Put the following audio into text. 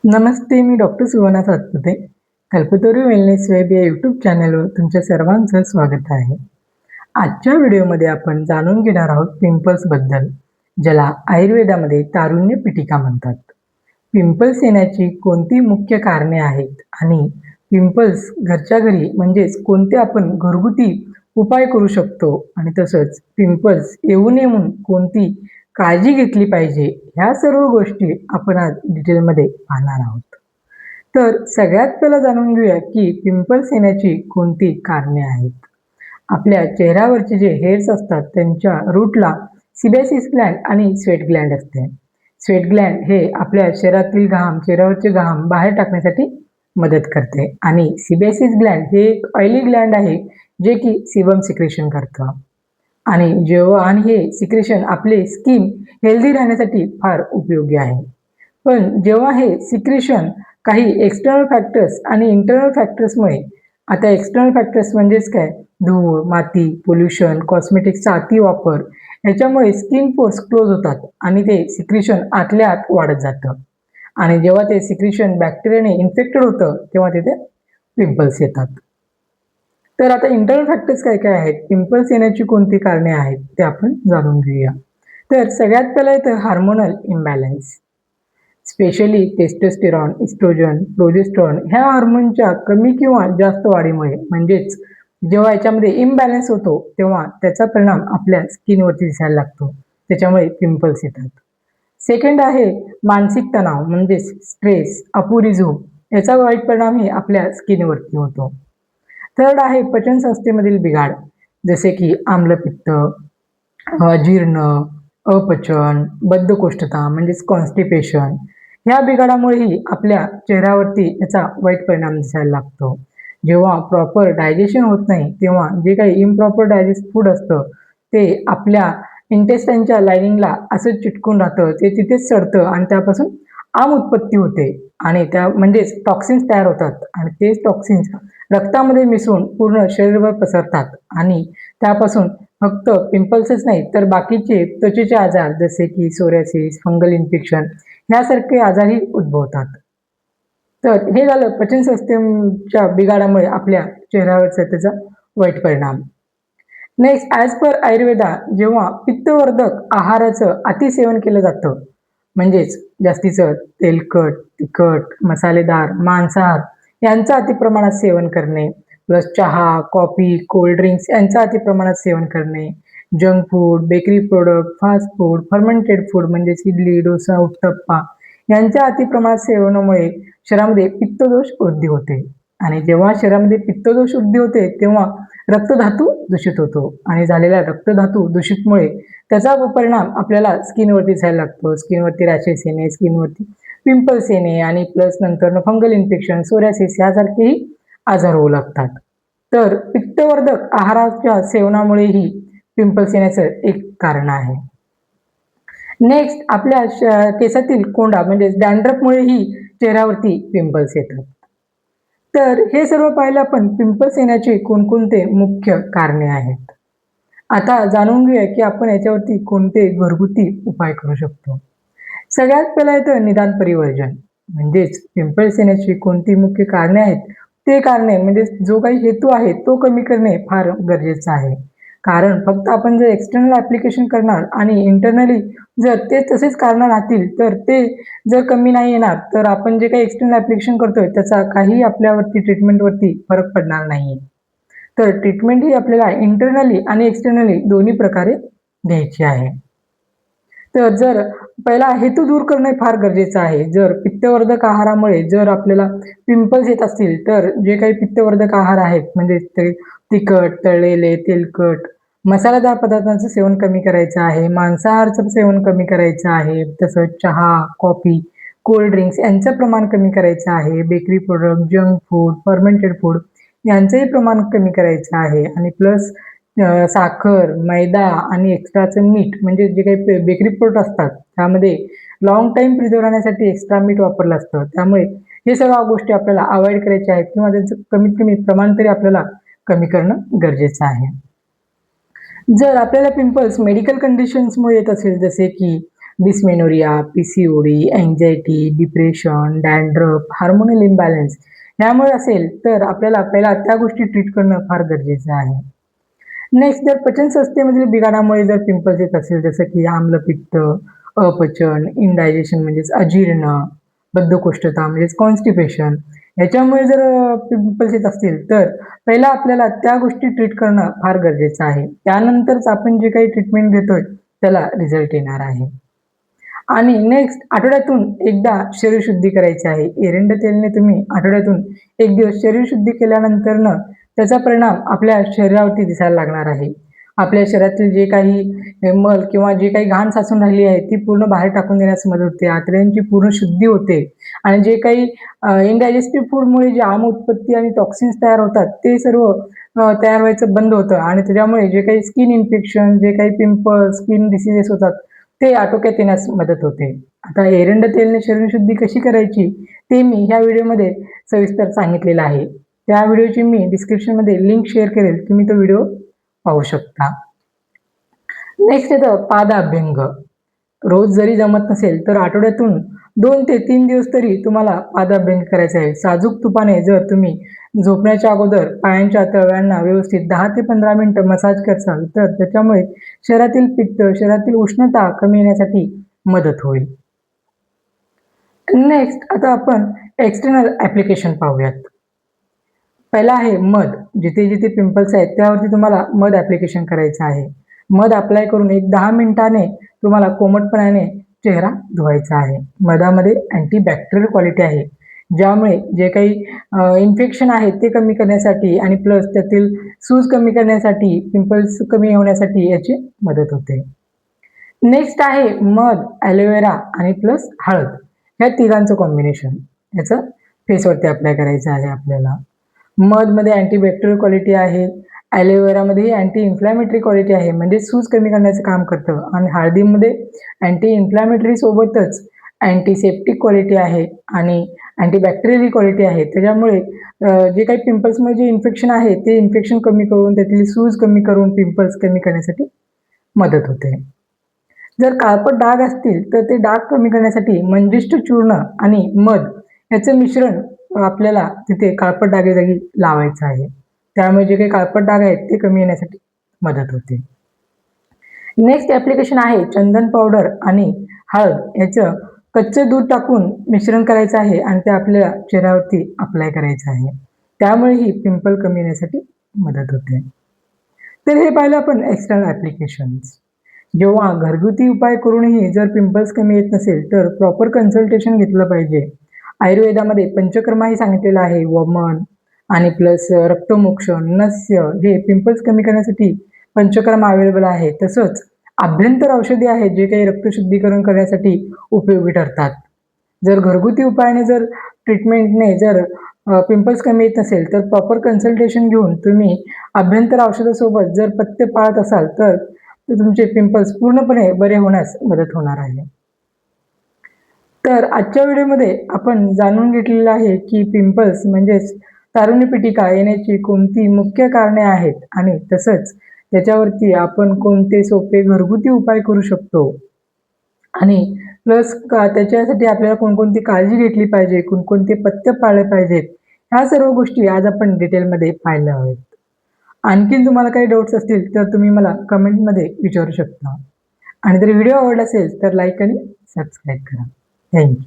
नमस्ते, मी doctor Suvarna Satpute. Kalpataru wellness web या YouTube चॅनलवर तुमच्या सर्वांचं स्वागत आहे. आजच्या व्हिडिओमध्ये आपण जाणून घेणार आहोत पिंपल्सबद्दल, ज्याला आयुर्वेदामध्ये तारुण्य पिटिका म्हणतात. पिंपल्स येण्याची कोणती मुख्य कारणे आहेत आणि पिंपल्स घरच्या घरी म्हणजेच कोणते आपण घरगुती उपाय करू शकतो आणि तसंच पिंपल्स येऊ नये म्हणून कोणती काळजी घेतली पाहिजे, ह्या सर्व गोष्टी आपण आज डिटेलमध्ये पाहणार आहोत. तर सगळ्यात पहिला जाणून घेऊया की पिंपल्स येण्याची कोणती कारणे आहेत. आपल्या चेहऱ्यावरचे जे हेअर्स असतात त्यांच्या रूटला सिबॅसिस ग्लँड आणि स्वेट ग्लँड असते. स्वेट ग्लँड हे आपल्या शरीरातील घाम, चेहऱ्यावरचे घाम बाहेर टाकण्यासाठी मदत करते आणि सिबॅसिस ग्लँड हे एक ऑइली ग्लँड आहे जे की सिबम सिक्रेशन करतं. आणि हे सिक्रेशन आपले स्किन हेल्दी राहण्यासाठी फार उपयोगी आहे. पण जेव्हा हे सिक्रेशन काही एक्सटर्नल फॅक्टर्स आणि इंटरनल फॅक्टर्समुळे, आता एक्सटर्नल फॅक्टर्स म्हणजेच काय, धूळ, माती, पोल्युशन, कॉस्मेटिक्सचा अतिवापर ह्याच्यामुळे स्किन पोर्स क्लोज होतात आणि ते सिक्रेशन आतल्या आत वाढत जातं. आणि जेव्हा ते सिक्रेशन बॅक्टेरियाने इन्फेक्टेड होतं तेव्हा तिथे पिंपल्स येतात. तर आता इंटरनल फॅक्टर्स काय काय आहेत, पिंपल्स येण्याची कोणती कारणे आहेत ते आपण जाणून घेऊया. तर सगळ्यात पहिलं येतं hormonal imbalance. Specially testosterone, oestrogen, progesterone ह्या हार्मोनच्या कमी किंवा जास्त वाढीमुळे म्हणजेच जेव्हा याच्यामध्ये इम्बॅलन्स होतो तेव्हा त्याचा परिणाम आपल्या स्किनवरती दिसायला लागतो. त्याच्यामुळे पिंपल्स येतात. सेकंड आहे मानसिक तणाव म्हणजेच स्ट्रेस, अपुरी झोप याचा वाईट परिणामही आपल्या स्किनवरती होतो. थर्ड आहे पचनसंस्थेमधील बिघाड, जसे की आम्लपित्त, अजीर्ण, अपचन, बद्धकोष्ठता म्हणजेच कॉन्स्टिपेशन ह्या बिघाडामुळेही आपल्या चेहऱ्यावरती याचा वाईट परिणाम दिसायला लागतो. जेव्हा प्रॉपर डायजेशन होत नाही तेव्हा जे काही इम्प्रॉपर डायजेस्ट फूड असतं ते आपल्या इंटेस्टाईनच्या लायनिंगला असं चिटकून राहतं, ते तिथेच सडतं आणि त्यापासून आम उत्पत्ती होते आणि त्या म्हणजेच टॉक्सिन्स तयार होतात आणि तेच टॉक्सिन्स रक्तामध्ये मिसळून पूर्ण शरीरभर पसरतात आणि त्यापासून फक्त पिंपल्सच नाही तर बाकीचे त्वचेचे आजार जसे की सोरियासिस, फंगल इन्फेक्शन यासारखे आजारही उद्भवतात. तर हे झालं पचन सिस्टमच्या बिघाडामुळे आपल्या चेहऱ्यावरचा त्याचा वाईट परिणाम. नेक्स्ट ॲज पर आयुर्वेदा जेव्हा पित्तवर्धक आहाराचं अतिसेवन केलं जातं, म्हणजेच जास्तीचं तेलकट, तिखट, मसालेदार, मांसाहार यांचं अतिप्रमाणात सेवन करणे, प्लस चहा, कॉफी, कोल्ड ड्रिंक्स यांचं अतिप्रमाणात सेवन करणे, junk food, bakery product, fast food, fermented food म्हणजेच इडली, डोसा, उत्तप्पा यांच्या अतिप्रमाणात सेवनामुळे शरीरामध्ये पित्तदोष वृद्धी होते आणि जेव्हा शरीरामध्ये पित्तदोष वृद्धी होते तेव्हा रक्तधातू दूषित होतो आणि झालेल्या रक्तधातू दूषितमुळे त्याचा परिणाम आपल्याला स्किनवरती दिसायला लागतो. स्किनवरती रॅशेस येणे, स्किनवरती पिंपल्स येणे आणि प्लस नंतर फंगल इन्फेक्शन, सोरियासिस यासारखेही आजार होऊ लागतात. तर पित्तवर्धक आहाराच्या सेवनामुळेही पिंपल्स येण्याचं एक कारण आहे. नेक्स्ट आपल्या केसातील कोंडा म्हणजेच डॅन्ड्रफमुळेही चेहऱ्यावरती पिंपल्स येतात. तर हे सर्व पाहिलं आपण पिंपल्स येण्याचे कोणकोणते मुख्य कारणे आहेत. आता जाणून घेऊया की आपण याच्यावरती कोणते घरगुती उपाय करू शकतो. सगळ्यात पहिलं येतं निदान परिवर्जन. म्हणजेच पिंपल्स येण्याची कोणती मुख्य कारणे आहेत, ते कारणे म्हणजे जो काही हेतू आहे तो कमी करणे फार गरजेचं आहे. कारण फक्त आपण जर एक्सटर्नल ॲप्लिकेशन करणार आणि इंटरनली जर ते तसेच कारणं राहतील, तर ते जर कमी नाही येणार, तर आपण जे काही एक्सटर्नल ॲप्लिकेशन करतोय त्याचा काही आपल्यावरती ट्रीटमेंटवरती फरक पडणार नाहीये. तर ट्रीटमेंट ही आपल्याला इंटरनली आणि एक्सटर्नली दोन्ही प्रकारे घ्यायची आहे. तर जर पहिला हेतू दूर करणे फार गरजेचं आहे. जर पित्तवर्धक आहारामुळे जर आपल्याला पिंपल्स येत असतील, तर जे काही पित्तवर्धक आहार आहेत म्हणजे ते तिखट, तळलेले, तेलकट, मसालेदार पदार्थांचं सेवन कमी करायचं आहे. मांसाहाराचं सेवन कमी करायचं आहे. तसंच चहा, कॉफी, कोल्ड ड्रिंक्स यांचं प्रमाण कमी करायचं आहे. Bakery product, junk food, fermented food यांचंही प्रमाण कमी करायचं आहे आणि प्लस साखर, मैदा आणि एक्स्ट्राचं मीठ म्हणजे जे काही बेकरी प्रोडक्ट असतात, त्यामध्ये लाँग टाईम प्रिझर्व्ह राहण्यासाठी एक्स्ट्रा मीठ वापरलं असतं. त्यामुळे हे सर्व गोष्टी आपल्याला अव्हॉइड करायच्या आहेत किंवा त्यांचं कमीत कमी प्रमाण तरी आपल्याला कमी करणं गरजेचं आहे. जर आपल्याला पिंपल्स मेडिकल कंडिशन्समुळे येत असेल, जसे की dysmenorrhoea, PCOD, anxiety, depression, dandruff, hormonal imbalance यामुळे असेल तर आपल्याला पहिला त्या गोष्टी ट्रीट करणं फार गरजेचं आहे. नेक्स्ट जर पचनसंस्थेमधील बिघाडामुळे जर पिंपल्स येत असेल जसं की आम्लपित्त, अपचन, इंडायजेशन म्हणजेच अजीर्ण, बद्धकोष्ठता म्हणजेच कॉन्स्टिपेशन ह्याच्यामुळे जर पिंपल्स येत असतील तर पहिला आपल्याला त्या गोष्टी ट्रीट करणं फार गरजेचं आहे. त्यानंतरच आपण जे काही ट्रीटमेंट घेतोय त्याला रिझल्ट येणार आहे. आणि नेक्स्ट आठवड्यातून एकदा शरीरशुद्धी करायची आहे. एरंड तेलने तुम्ही आठवड्यातून 1 दिवस शरीरशुद्धी केल्यानंतरनं त्याचा परिणाम आपल्या शरीरावरती दिसायला लागणार आहे. आपल्या शरीरातील जे काही मल किंवा जे काही घाण साचून राहिली आहे, ती पूर्ण बाहेर टाकून देण्यास मदत होते. आतड्यांची पूर्ण शुद्धी होते आणि जे काही इनडायजेस्टिव्ह फूडमुळे जे आम उत्पत्ती आणि टॉक्सिन्स तयार होतात, ते सर्व तयार व्हायचं बंद होतं आणि त्याच्यामुळे जे काही स्किन इन्फेक्शन, जे काही पिंपल्स, स्किन डिसीजेस होतात, ते आटोक्यात येण्यास मदत होते. आता एरंड तेलने शरीरशुद्धी कशी करायची ते मी ह्या व्हिडिओमध्ये सविस्तर सांगितलेलं आहे. त्या व्हिडिओची मी डिस्क्रिप्शनमध्ये लिंक शेअर करेल. तुम्ही तो व्हिडिओ पाहू शकता. नेक्स्ट येतं पादाभ्यंग. रोज जरी जमत नसेल तर आठवड्यातून 2 ते 3 दिवस तरी तुम्हाला पादाभ्यंग करायचा आहे. साजूक तुपाने जर तुम्ही झोपण्याच्या अगोदर पायांच्या तळव्यांना व्यवस्थित 10 ते 15 मिनिटं मसाज करसाल तर त्याच्यामुळे शरीरातील पित्त, शरीरातील उष्णता कमी येण्यासाठी मदत होईल. नेक्स्ट आता आपण एक्सटर्नल ॲप्लिकेशन पाहूयात. पहिला आहे मध. जिथे-जिथे पिंपल्स आहेत त्यावरती तुम्हाला मध ॲप्लिकेशन करायचं आहे. मध अप्लाय करून एक 10 मिनिटाने तुम्हाला कोमटपणाने चेहरा धुवायचा आहे. मधामध्ये अँटीबॅक्टेरियल क्वालिटी आहे. ज्यामुळे जे काही इन्फेक्शन आहे ते कमी करण्यासाठी आणि प्लस त्यातील सूज कमी करण्यासाठी, पिंपल्स कमी होण्यासाठी याची मदत होते. नेक्स्ट आहे मध, एलोवेरा आणि प्लस हळद. ह्या तिघांचं कॉम्बिनेशन. याचं फेसवरती अप्लाय करायचं आहे आपल्याला. मधमध्ये अँटीबॅक्टेरियल क्वालिटी आहे. एलोवेरामध्येही अँटी इन्फ्लॅमेटरी क्वालिटी आहे. म्हणजे सूज कमी करण्याचं काम करतं आणि हळदीमध्ये अँटी इन्फ्लॅमेटरी सोबतच अँटीसेप्टिक क्वालिटी आहे आणि अँटीबॅक्टेरियल क्वालिटी आहे. त्याच्यामुळे जे काही पिंपल्समध्ये जे इन्फेक्शन आहे ते इन्फेक्शन कमी करून, त्यातील सूज कमी करून पिंपल्स कमी करण्यासाठी मदत होते. जर काळपट डाग असतील तर ते डाग कमी करण्यासाठी मंजिष्ठ चूर्ण आणि मध याचं मिश्रण आपल्याला तिथे काळपट डागेजागी लावायचं आहे. त्यामुळे जे काही काळपट डाग आहेत ते कमी येण्यासाठी मदत होते. नेक्स्ट ॲप्लिकेशन आहे चंदन पावडर आणि हळद याचं कच्चं दूध टाकून मिश्रण करायचं आहे आणि ते आपल्या चेहऱ्यावरती अप्लाय करायचं आहे. त्यामुळेही पिंपल कमी येण्यासाठी मदत होते. तर हे पाहिलं आपण एक्सटर्नल ॲप्लिकेशन्स. जेव्हा घरगुती उपाय करूनही जर पिंपल्स कमी येत नसेल तर प्रॉपर कन्सल्टेशन घेतलं पाहिजे. आयुर्वेदामध्ये पंचकर्माही सांगितलेलं आहे. वमन आणि प्लस रक्तमोक्षण, नस्य हे पिंपल्स कमी करण्यासाठी पंचकर्म अवेलेबल आहे. तसंच आभ्यंतर औषधी आहेत जे काही रक्तशुद्धीकरण करण्यासाठी उपयोगी ठरतात. जर घरगुती उपायाने जर ट्रीटमेंटने जर पिंपल्स कमी येत नसेल तर प्रॉपर कन्सल्टेशन घेऊन तुम्ही आभ्यंतर औषधासोबत जर पथ्य पाळत असाल तर तुमचे पिंपल्स पूर्णपणे बरे होण्यास मदत होणार आहे. तर आजच्या व्हिडिओमध्ये आपण जाणून घेतलेलं आहे की पिंपल्स म्हणजेच तारुण्य पिटिका येण्याची कोणती मुख्य कारणे आहेत आणि तसंच त्याच्यावरती आपण कोणते सोपे घरगुती उपाय करू शकतो आणि प्लस त्याच्यासाठी आपल्याला कोणकोणती काळजी घेतली पाहिजे, कोणकोणते पथ्य पाळले पाहिजेत, ह्या सर्व गोष्टी आज आपण डिटेलमध्ये पाहिल्या आहेत. आणखीन तुम्हाला काही डाउट्स असतील तर तुम्ही मला कमेंटमध्ये विचारू शकता आणि जर व्हिडिओ आवडला असेल तर लाईक आणि सबस्क्राईब करा. Thank you.